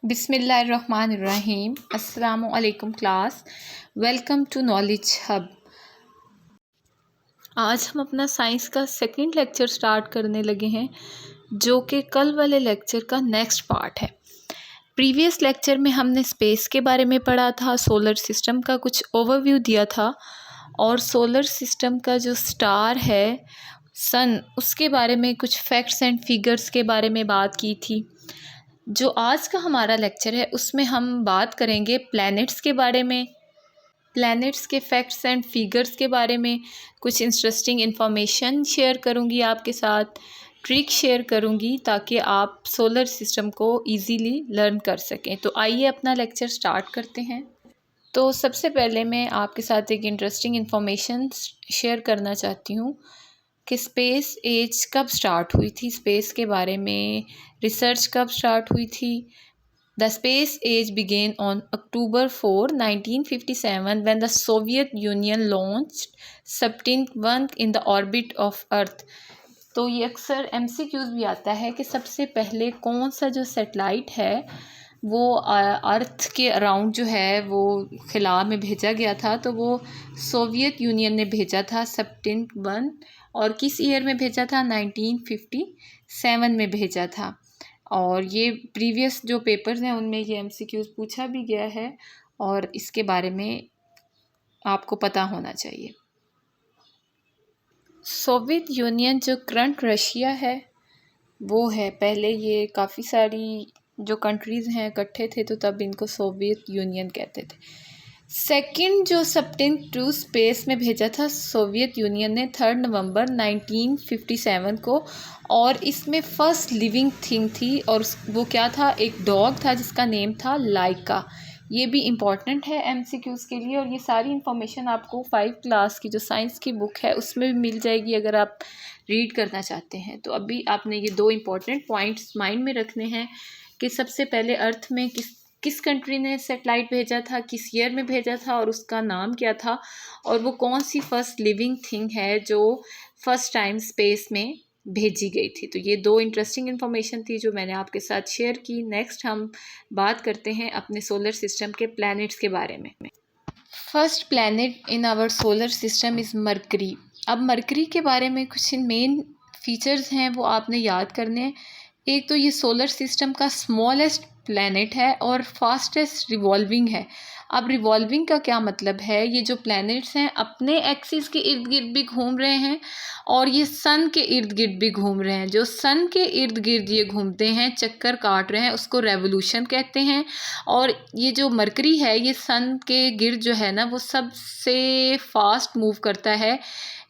बिस्मिल्लाहिर्रहमानिर्रहीम। अस्सलामु अलैकुम class, welcome to knowledge hub. आज हम अपना साइंस का सेकंड लेक्चर स्टार्ट करने लगे हैं, जो कि कल वाले लेक्चर का नेक्स्ट पार्ट है। प्रीवियस लेक्चर में हमने स्पेस के बारे में पढ़ा था, सोलर सिस्टम का कुछ ओवरव्यू दिया था और सोलर सिस्टम का जो स्टार है सन, उसके बारे में कुछ फैक्ट्स एंड फिगर्स के बारे में बात की थी। जो आज का हमारा लेक्चर है उसमें हम बात करेंगे प्लैनेट्स के बारे में, प्लैनेट्स के फैक्ट्स एंड फिगर्स के बारे में। कुछ इंटरेस्टिंग इन्फॉर्मेशन शेयर करूंगी आपके साथ, ट्रिक शेयर करूंगी ताकि आप सोलर सिस्टम को इजीली लर्न कर सकें। तो आइए अपना लेक्चर स्टार्ट करते हैं। तो सबसे पहले मैं आपके साथ एक इंटरेस्टिंग इन्फॉर्मेशन शेयर करना चाहती हूँ कि स्पेस एज कब स्टार्ट हुई थी, स्पेस के बारे में रिसर्च कब स्टार्ट हुई थी। The space age began on October 4, 1957 when the Soviet Union launched Sputnik 1 in the orbit of Earth। तो ये अक्सर MCQs भी आता है कि सबसे पहले कौन सा जो सेटेलाइट है वो अर्थ के अराउंड जो है वो खिला में भेजा गया था। तो वो सोवियत यूनियन ने भेजा था स्पुतनिक 1, और किस ईयर में भेजा था, 1957 में भेजा था। और ये प्रीवियस जो पेपर्स हैं उनमें ये MCQs पूछा भी गया है और इसके बारे में आपको पता होना चाहिए। सोवियत यूनियन जो करंट रशिया है वो है, पहले ये काफ़ी सारी जो कंट्रीज़ हैं इकट्ठे थे तो तब इनको सोवियत यूनियन कहते थे। सेकंड जो स्पुतनिक 2 स्पेस में भेजा था सोवियत यूनियन ने 3 नवंबर 1957 को, और इसमें फर्स्ट लिविंग थिंग थी और वो क्या था, एक डॉग था जिसका नेम था लाइका। ये भी इम्पॉर्टेंट है MCQs के लिए, और ये सारी इन्फॉर्मेशन आपको 5 क्लास की जो साइंस की बुक है उसमें भी मिल जाएगी अगर आप रीड करना चाहते हैं। तो अभी आपने ये 2 इम्पॉर्टेंट पॉइंट्स माइंड में रखने हैं कि सबसे पहले अर्थ में किस कंट्री ने सैटेलाइट भेजा था, किस ईयर में भेजा था और उसका नाम क्या था, और वो कौन सी फर्स्ट लिविंग थिंग है जो फर्स्ट टाइम स्पेस में भेजी गई थी। तो ये 2 इंटरेस्टिंग इन्फॉर्मेशन थी जो मैंने आपके साथ शेयर की। नेक्स्ट हम बात करते हैं अपने सोलर सिस्टम के प्लैनेट्स के बारे में। First planet in our solar system is Mercury. अब मरकरी के बारे में कुछ मेन फीचर्स हैं वो आपने याद करने हैं। एक तो ये सोलर सिस्टम का स्मॉलेस्ट प्लैनेट है और फास्टेस्ट रिवॉल्विंग है। अब रिवॉल्विंग का क्या मतलब है, ये जो प्लैनेट्स हैं अपने एक्सिस के इर्द गिर्द भी घूम रहे हैं और ये सन के इर्द गिर्द भी घूम रहे हैं। जो सन के इर्द गिर्द ये घूमते हैं, चक्कर काट रहे हैं, उसको रेवोल्यूशन कहते हैं। और ये जो मरकरी है ये सन के गिर्द जो है ना वो सबसे फास्ट मूव करता है।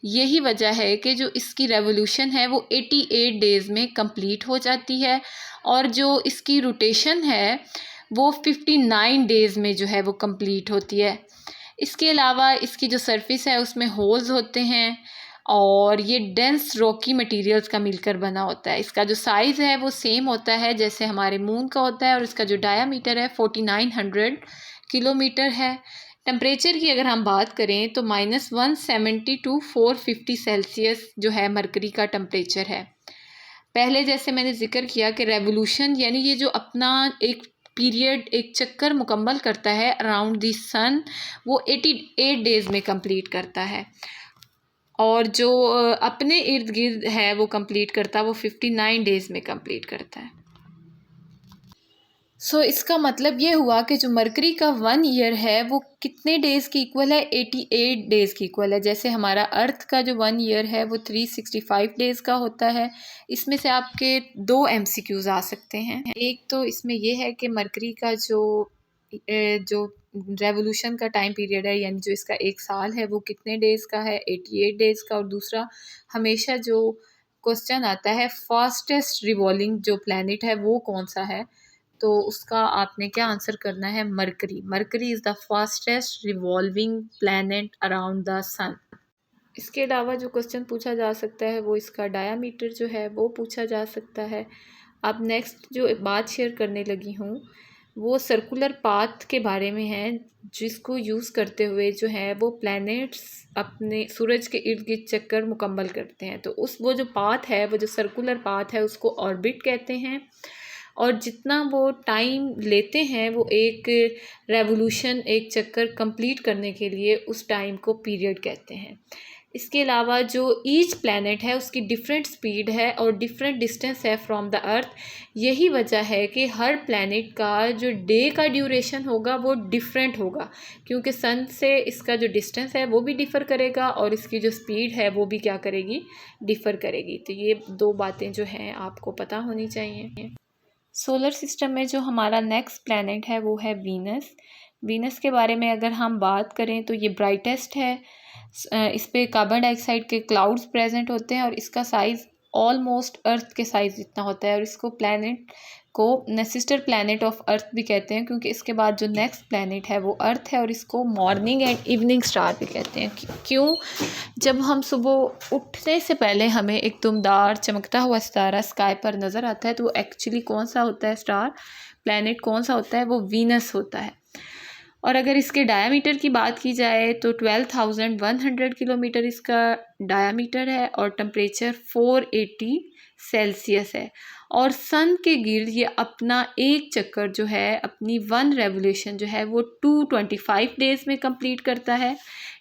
यही वजह है कि जो इसकी रेवोल्यूशन है वो 88 डेज़ में कंप्लीट हो जाती है, और जो इसकी रोटेशन है वो 59 डेज़ में जो है वो कंप्लीट होती है। इसके अलावा इसकी जो सरफेस है उसमें होल्स होते हैं और ये डेंस रॉकी मटेरियल्स का मिलकर बना होता है। इसका जो साइज़ है वो सेम होता है जैसे हमारे मून का होता है, और इसका जो डायामीटर है 4900 किलोमीटर है। टेम्परेचर की अगर हम बात करें तो -170 टू 450 सेल्सियस जो है मरकरी का टेम्परेचर है। पहले जैसे मैंने जिक्र किया कि रेवोल्यूशन यानी ये जो अपना एक पीरियड, एक चक्कर मुकम्मल करता है अराउंड द सन, वो 88 डेज़ में कंप्लीट करता है, और जो अपने इर्द गिर्द है वो कंप्लीट करता है वो 59 डेज़ में कंप्लीट करता है। सो इसका मतलब ये हुआ कि जो मरकरी का 1 ईयर है वो कितने डेज़ की इक्वल है, 88 डेज़ की इक्वल है। जैसे हमारा अर्थ का जो 1 ईयर है वो 365 डेज़ का होता है। इसमें से आपके 2 MCQs आ सकते हैं। एक तो इसमें ये है कि मरकरी का जो रेवोल्यूशन का टाइम पीरियड है यानी जो इसका 1 साल है वो कितने डेज़ का है, 88 डेज़ का। और दूसरा हमेशा जो क्वेश्चन आता है फास्टेस्ट रिवॉल्विंग जो प्लैनेट है वो कौन सा है, तो उसका आपने क्या आंसर करना है, Mercury. Mercury is the fastest revolving planet around the sun. इसके अलावा जो क्वेश्चन पूछा जा सकता है वो इसका डायामीटर जो है वो पूछा जा सकता है। अब नेक्स्ट जो बात शेयर करने लगी हूँ वो सर्कुलर पाथ के बारे में है, जिसको यूज़ करते हुए जो है वो प्लैनेट्स अपने सूरज के इर्द गिर्द चक्कर मुकम्मल करते हैं। तो वो जो पाथ है, वो जो सर्कुलर पाथ है उसको ऑर्बिट कहते हैं, और जितना वो टाइम लेते हैं वो एक रेवोल्यूशन, एक चक्कर कंप्लीट करने के लिए, उस टाइम को पीरियड कहते हैं। इसके अलावा जो ईच प्लैनेट है उसकी डिफरेंट स्पीड है और डिफरेंट डिस्टेंस है फ्रॉम द अर्थ। यही वजह है कि हर प्लैनेट का जो डे का ड्यूरेशन होगा वो डिफरेंट होगा, क्योंकि सन से इसका जो डिस्टेंस है वो भी डिफ़र करेगा और इसकी जो स्पीड है वो भी क्या करेगी, डिफ़र करेगी। तो ये दो बातें जो हैं आपको पता होनी चाहिए। सोलर सिस्टम में जो हमारा नेक्स्ट प्लैनेट है वो है वीनस। वीनस के बारे में अगर हम बात करें तो ये ब्राइटेस्ट है। इस पे कार्बन डाइऑक्साइड के क्लाउड्स प्रेजेंट होते हैं और इसका साइज़ ऑलमोस्ट अर्थ के साइज़ जितना होता है, और इसको प्लैनेट को सिस्टर प्लैनेट ऑफ अर्थ भी कहते हैं, क्योंकि इसके बाद जो नेक्स्ट प्लैनेट है वो अर्थ है, और इसको मॉर्निंग एंड इवनिंग स्टार भी कहते हैं। क्यों? जब हम सुबह उठने से पहले हमें एक दुमदार चमकता हुआ सितारा स्काई पर नज़र आता है तो वो एक्चुअली कौन सा होता है, स्टार प्लैनेट कौन सा होता है, वो वीनस होता है। और अगर इसके डायामीटर की बात की जाए तो 12,100 किलोमीटर इसका डायामीटर है और टेम्परेचर 480 सेल्सियस है। और सन के गिर्द ये अपना एक चक्कर जो है, अपनी वन रेवोल्यूशन जो है वो 225 डेज़ में कंप्लीट करता है,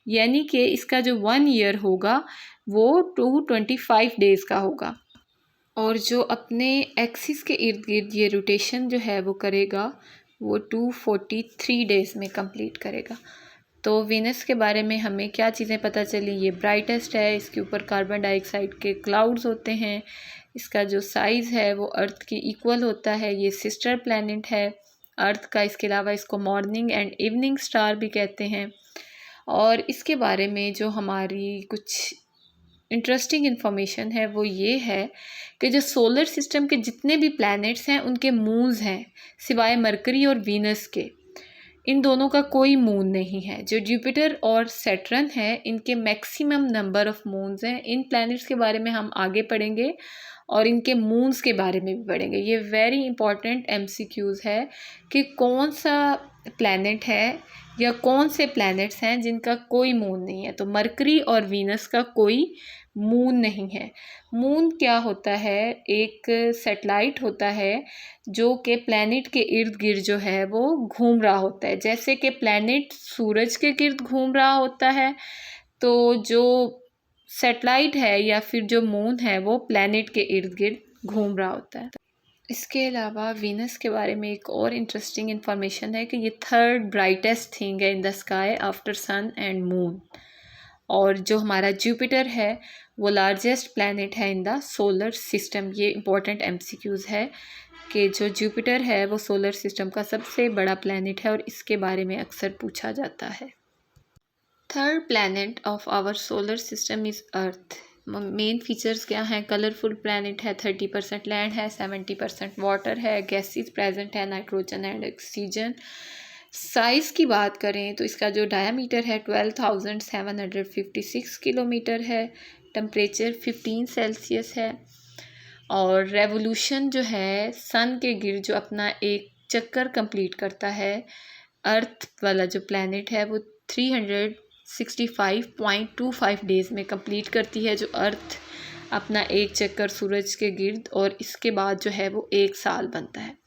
यानी कि इसका जो 1 ईयर होगा वो 225 डेज़ का होगा। और जो अपने एक्सिस के इर्द गिर्द ये रोटेशन जो है वो करेगा वो 243 डेज़ में कंप्लीट करेगा। तो वीनस के बारे में हमें क्या चीज़ें पता चली, ये ब्राइटेस्ट है, इसके ऊपर कार्बन डाइऑक्साइड के क्लाउड्स होते हैं, इसका जो साइज़ है वो अर्थ की इक्वल होता है, ये सिस्टर प्लैनेट है अर्थ का। इसके अलावा इसको मॉर्निंग एंड इवनिंग स्टार भी कहते हैं। और इसके बारे में जो हमारी कुछ इंटरेस्टिंग इन्फॉर्मेशन है वो ये है कि जो सोलर सिस्टम के जितने भी प्लैनेट्स हैं उनके मून्स हैं, सिवाय मरकरी और वीनस के। इन दोनों का कोई मून नहीं है। जो जुपिटर और सैटर्न है इनके मैक्सिमम नंबर ऑफ मून्स हैं। इन प्लैनेट्स के बारे में हम आगे पढ़ेंगे और इनके मून्स के बारे में भी पढ़ेंगे। ये वेरी इंपॉर्टेंट MCQs है कि कौन सा प्लैनेट है या कौन से प्लैनेट्स हैं जिनका कोई मून नहीं है। तो मरकरी और वीनस का कोई मून नहीं है। मून क्या होता है, एक सैटेलाइट होता है जो कि प्लैनेट के इर्द गिर्द जो है वो घूम रहा होता है। जैसे कि प्लैनेट सूरज के गिर्द घूम रहा होता है, तो जो सैटेलाइट है या फिर जो मून है वो प्लैनेट के इर्द गिर्द घूम रहा होता है। इसके अलावा वीनस के बारे में एक और इंटरेस्टिंग इन्फॉर्मेशन है कि ये थर्ड ब्राइटेस्ट थिंग है in the sky after sun and moon. और जो हमारा जुपिटर है वो लार्जेस्ट प्लैनेट है इन द सोलर सिस्टम। ये इंपॉर्टेंट MCQs है कि जो जुपिटर है वो सोलर सिस्टम का सबसे बड़ा प्लैनेट है और इसके बारे में अक्सर पूछा जाता है। Third planet of our solar system is earth. Main features क्या हैं? कलरफुल प्लैनेट है, 30% लैंड है, 70% वाटर है, गैसेस प्रेजेंट है, नाइट्रोजन एंड ऑक्सीजन। साइज़ की बात करें तो इसका जो डायामीटर है 12,756 किलोमीटर है, टेम्परेचर 15 सेल्सियस है, और रेवोल्यूशन जो है सन के गिर्द जो अपना एक चक्कर कंप्लीट करता है, अर्थ वाला जो प्लैनेट है वो 365.25 डेज़ में कंप्लीट करती है, जो अर्थ अपना एक चक्कर सूरज के गिर्द, और इसके बाद जो है वो 1 साल बनता है।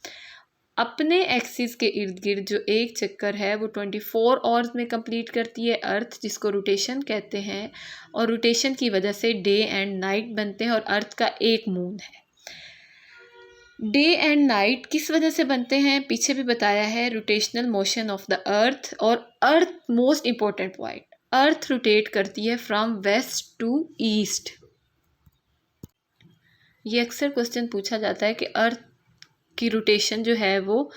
अपने एक्सिस के इर्द गिर्द जो एक चक्कर है वो 24 आवर्स में कंप्लीट करती है अर्थ, जिसको रोटेशन कहते हैं, और रोटेशन की वजह से डे एंड नाइट बनते हैं, और अर्थ का एक मून है। डे एंड नाइट किस वजह से बनते हैं पीछे भी बताया है, rotational motion of the earth. और earth most important point, earth rotate करती है फ्रॉम वेस्ट टू ईस्ट। ये अक्सर क्वेश्चन पूछा जाता है कि अर्थ की रोटेशन जो है वो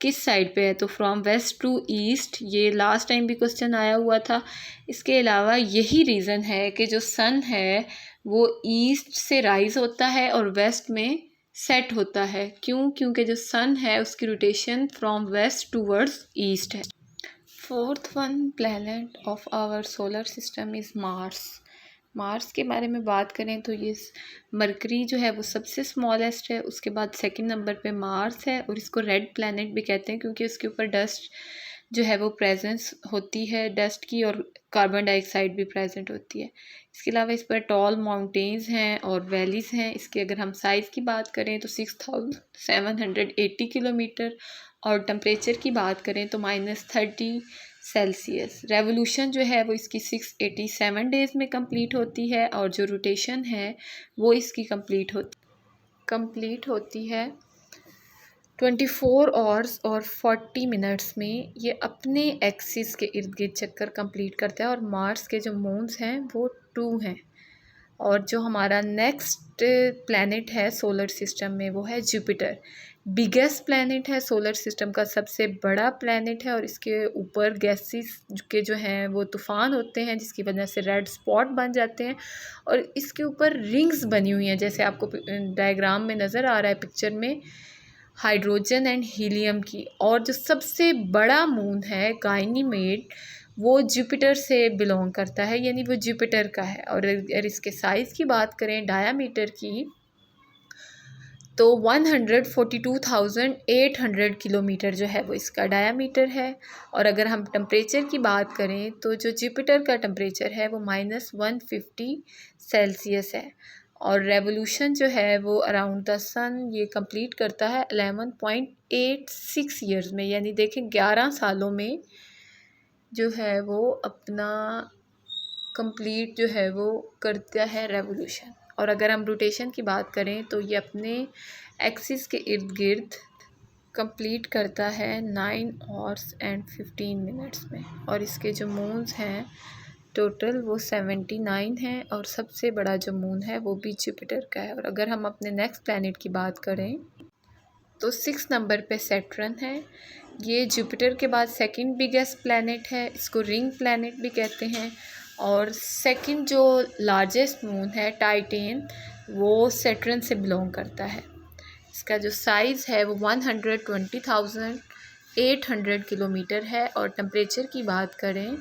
किस साइड पे है, तो फ्रॉम वेस्ट टू ईस्ट। ये लास्ट टाइम भी क्वेश्चन आया हुआ था। इसके अलावा यही रीज़न है कि जो सन है वो ईस्ट से राइज होता है और वेस्ट में सेट होता है। क्यों? क्योंकि जो सन है उसकी rotation from west towards east है। Fourth one planet of our solar system is Mars. Mars के बारे में बात करें तो ये मरकरी जो है वो सबसे स्मॉलेस्ट है, उसके बाद सेकंड नंबर पे मार्स है, और इसको रेड प्लैनेट भी कहते हैं क्योंकि उसके ऊपर डस्ट जो है वो प्रेजेंस होती है डस्ट की, और कार्बन डाइऑक्साइड भी प्रेजेंट होती है। इसके अलावा इस पर टॉल माउंटेन्स हैं और वैलीज़ हैं। इसके अगर हम साइज़ की बात करें तो 6780 किलोमीटर, और टेम्परेचर की बात करें तो -30 सेल्सियस। रेवोल्यूशन जो है वो इसकी 687 डेज़ में कंप्लीट होती है, और जो रोटेशन है वो इसकी कंप्लीट होती है 24 आवर्स और 40 मिनट्स में। ये अपने एक्सिस के इर्द गिर्द चक्कर कंप्लीट करता है, और मार्स के जो मून्स हैं वो 2 हैं। और जो हमारा नेक्स्ट प्लैनेट है सोलर सिस्टम में वो है जुपिटर। बिगेस्ट प्लैनेट है सोलर सिस्टम का, सबसे बड़ा प्लैनेट है, और इसके ऊपर गैसेस के जो हैं वो तूफ़ान होते हैं, जिसकी वजह से रेड स्पॉट बन जाते हैं, और इसके ऊपर रिंग्स बनी हुई हैं, जैसे आपको डायग्राम में नज़र आ रहा है पिक्चर में, हाइड्रोजन एंड हीलियम की। और जो सबसे बड़ा मून है गाइनीमेड, वो जुपिटर से बिलोंग करता है, यानी वो जुपिटर का है। और अगर इसके साइज़ की बात करें डायामीटर की, तो 142,800 किलोमीटर जो है वो इसका डायामीटर है। और अगर हम टेम्परेचर की बात करें तो जो जुपिटर का टेम्परेचर है वो -150 सेल्सियस है। और रेवोल्यूशन जो है वो अराउंड द सन ये कंप्लीट करता है 11.86 ईयर्स में, यानी देखें 11 सालों में जो है वो अपना कंप्लीट जो है वो करता है रेवोल्यूशन। और अगर हम रोटेशन की बात करें तो ये अपने एक्सिस के इर्द गिर्द कंप्लीट करता है 9 आवर्स एंड 15 मिनट्स में। और इसके जो मून्स हैं टोटल वो 79 हैं, और सबसे बड़ा जो मून है वो भी जुपिटर का है। और अगर हम अपने नेक्स्ट प्लैनेट की बात करें तो 6 नंबर पे सैटर्न है। ये जुपिटर के बाद सेकंड बिगेस्ट प्लैनेट है, इसको रिंग प्लैनेट भी कहते हैं। और सेकंड जो लार्जेस्ट मून है टाइटन, वो सैटर्न से बिलोंग करता है। इसका जो साइज़ है वो 120,800 किलोमीटर है। और टेम्परेचर की बात करें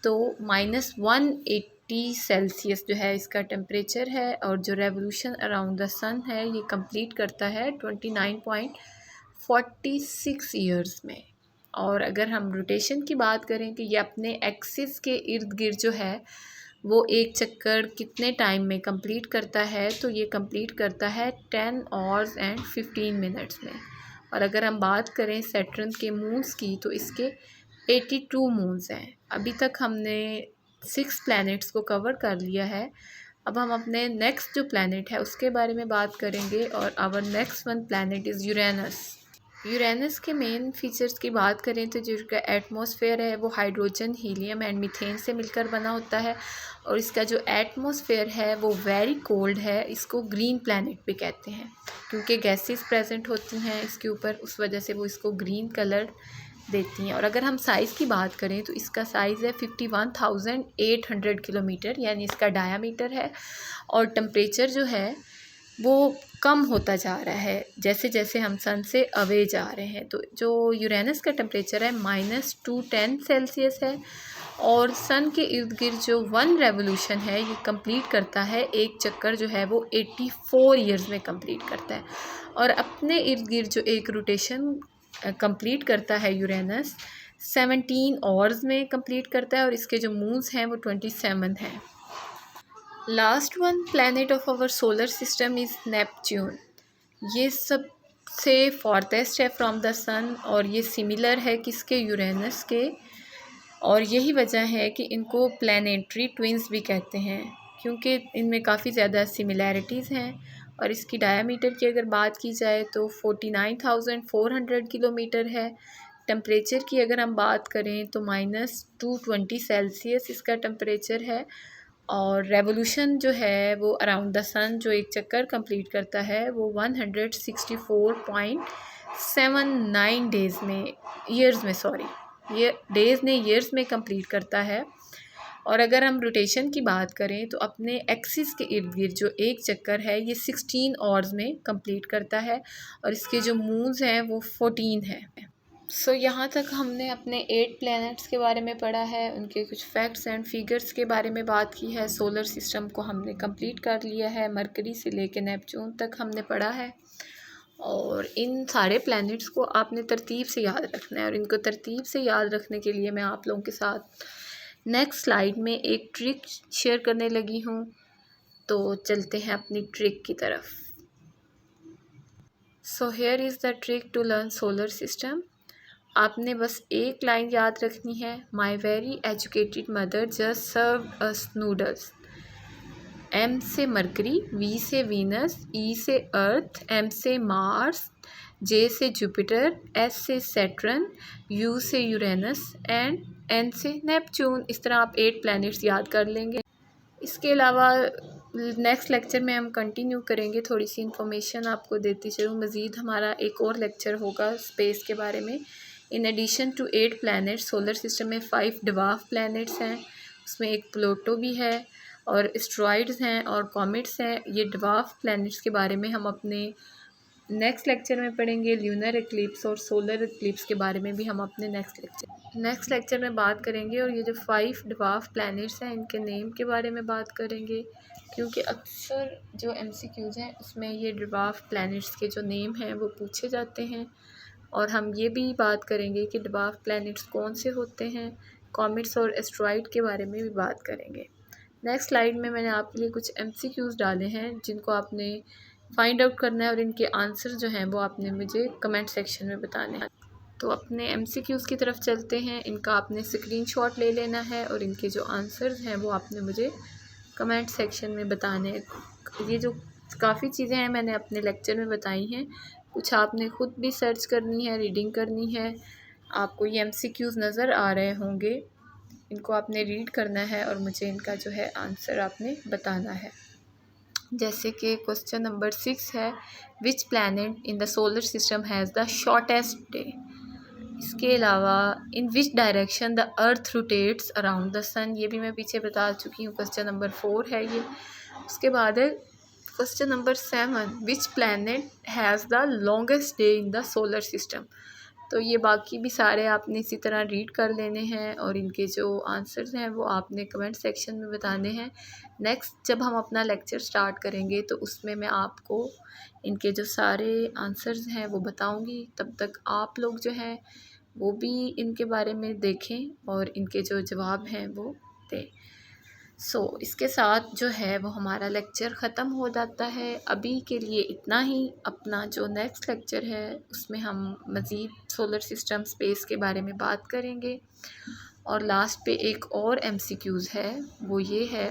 तो -180 सेल्सियस जो है इसका टेम्परेचर है। और जो रेवोल्यूशन अराउंड द सन है ये कंप्लीट करता है 29.46 ईयर्स में। और अगर हम रोटेशन की बात करें कि ये अपने एक्सिस के इर्द गिर्द जो है वो एक चक्कर कितने टाइम में कंप्लीट करता है, तो ये कंप्लीट करता है 10 आवर्स एंड 15 मिनट्स में। और अगर हम बात करें सैटर्न के मून्स की तो इसके 82 मून्स हैं। अभी तक हमने 6 प्लैनेट्स को कवर कर लिया है। अब हम अपने नेक्स्ट जो प्लैनेट है उसके बारे में बात करेंगे, और our next one planet is Uranus. Uranus के मेन फीचर्स की बात करें तो जो इसका एटमॉस्फेयर है वो हाइड्रोजन, हीलियम एंड मीथेन से मिलकर बना होता है। और इसका जो एटमॉस्फेयर है वो वेरी कोल्ड है। इसको ग्रीन प्लैनेट भी कहते हैं, क्योंकि गैसेस प्रेजेंट होती हैं इसके ऊपर, उस वजह से वो इसको ग्रीन कलर देती हैं। और अगर हम साइज़ की बात करें तो इसका साइज़ है 51,800 किलोमीटर, यानी इसका डायामीटर है। और टेम्परेचर जो है वो कम होता जा रहा है जैसे जैसे हम सन से अवे जा रहे हैं। तो जो यूरेनस का टेम्परेचर है -210 सेल्सियस है। और सन के इर्द गिर्द जो 1 रेवोल्यूशन है ये कंप्लीट करता है, एक चक्कर जो है वो 84 ईयर्स में कंप्लीट करता है। और अपने इर्द गिर्द जो एक रोटेशन कंप्लीट करता है यूरेनस 17 आवर्स में कंप्लीट करता है। और इसके जो मून्स हैं वो 27 हैं। Last one planet of our solar system is Neptune. ये सबसे फॉरटेस्ट है फ्रॉम द सन, और ये सिमिलर है किसके, यूरेनस के। और यही वजह है कि इनको प्लैनेटरी ट्विंस भी कहते हैं, क्योंकि इनमें काफ़ी ज़्यादा सिमिलैरिटीज़ हैं। और इसकी डायामीटर की अगर बात की जाए तो 49,400 किलोमीटर है। टेम्परेचर की अगर हम बात करें तो -220 सेल्सियस इसका टेम्परेचर है। और रेवोल्यूशन जो है वो अराउंड द सन जो एक चक्कर कंप्लीट करता है वो 164.79 डेज़ में, ईयर्स में, सॉरी, ये डेज़ ने ईयर्स में कंप्लीट करता है। और अगर हम रोटेशन की बात करें तो अपने एक्सिस के इर्द गिर्द जो एक चक्कर है ये 16 आवर्स में कंप्लीट करता है। और इसके जो मून्स हैं वो 14 हैं। सो यहाँ तक हमने अपने 8 प्लैनेट्स के बारे में पढ़ा है, उनके कुछ फैक्ट्स एंड फिगर्स के बारे में बात की है। सोलर सिस्टम को हमने कंप्लीट कर लिया है, मरकरी से लेकर नेपच्यून तक हमने पढ़ा है। और इन सारे प्लैनेट्स को आपने तरतीब से याद रखना है, और इनको तरतीब से याद रखने के लिए मैं आप लोगों के साथ नेक्स्ट स्लाइड में एक ट्रिक शेयर करने लगी हूँ, तो चलते हैं अपनी ट्रिक की तरफ। So here is the trick to learn solar system. आपने बस एक लाइन याद रखनी है, my very educated mother just serve us noodles. M से मरकरी, वी से वीनस, ई से अर्थ, एम से मार्स, जे से जुपिटर, एस से सैटर्न, यू से यूरेनस एंड एन से नेपच्यून। इस तरह आप 8 प्लैनेट्स याद कर लेंगे। इसके अलावा नेक्स्ट लेक्चर में हम कंटिन्यू करेंगे, थोड़ी सी इन्फॉर्मेशन आपको देती चलूँ। मज़ीद हमारा एक और लेक्चर होगा स्पेस के बारे में। In addition to 8 planets, solar system में 5 डवार्फ प्लैनेट्स हैं, उसमें एक प्लूटो भी है और एस्ट्रॉइड्स हैं और कॉमेट्स हैं। ये डवार्फ प्लैनेट्स के बारे में हम अपने नेक्स्ट लेक्चर में पढ़ेंगे। ल्यूनर एक्लिप्स और सोलर एक्लिप्स के बारे में भी हम अपने नेक्स्ट लेक्चर में बात करेंगे। और ये जो 5 डवार्फ प्लैनेट्स हैं, इनके नेम के बारे में बात करेंगे, क्योंकि अक्सर जो MCQs हैं उसमें ये डवार्फ प्लैनेट्स के जो नेम हैं वो पूछे जाते हैं। और हम ये भी बात करेंगे कि डवार्फ प्लैनेट्स कौन से होते हैं। कॉमेट्स और एस्ट्रॉइड के बारे में भी बात करेंगे। नेक्स्ट स्लाइड में मैंने आपके लिए कुछ MCQs डाले हैं जिनको आपने फाइंड आउट करना है और इनके आंसर जो हैं वो आपने मुझे कमेंट सेक्शन में बताने हैं। तो अपने MCQs की तरफ चलते हैं। इनका आपने स्क्रीनशॉट ले लेना है और इनके जो आंसर्स हैं वो आपने मुझे कमेंट सेक्शन में बताने हैं। ये जो काफ़ी चीज़ें हैं मैंने अपने लेक्चर में बताई हैं, कुछ आपने ख़ुद भी सर्च करनी है, रीडिंग करनी है। आपको ये MCQs नज़र आ रहे होंगे, इनको आपने रीड करना है और मुझे इनका जो है आंसर आपने बताना है। जैसे कि क्वेश्चन नंबर 6 है, which planet in the solar system has the shortest day. इसके अलावा in which direction the earth rotates around the sun, ये भी मैं पीछे बता चुकी हूँ। क्वेश्चन नंबर 4 है ये। उसके बाद है question number 7, which planet has the longest day in the solar system. तो ये बाकी भी सारे आपने इसी तरह रीड कर लेने हैं और इनके जो आंसर्स हैं वो आपने कमेंट सेक्शन में बताने हैं। नेक्स्ट जब हम अपना लेक्चर स्टार्ट करेंगे तो उसमें मैं आपको इनके जो सारे आंसर्स हैं वो बताऊंगी। तब तक आप लोग जो हैं वो भी इनके बारे में देखें और इनके जो जवाब हैं वो दें। इसके साथ जो है वो हमारा लेक्चर ख़त्म हो जाता है। अभी के लिए इतना ही। अपना जो नेक्स्ट लेक्चर है उसमें हम मज़ीद सोलर सिस्टम स्पेस के बारे में बात करेंगे। और लास्ट पे एक और MCQs है, वो ये है,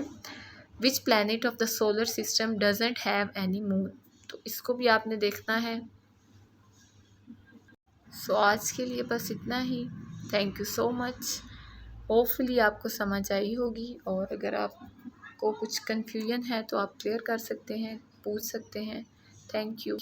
which planet of the solar system doesn't have any moon. तो इसको भी आपने देखना है। आज के लिए बस इतना ही। Thank you so much. Hopefully आपको समझ आई होगी और अगर आपको कुछ कन्फ्यूजन है तो आप क्लियर कर सकते हैं, पूछ सकते हैं। Thank you.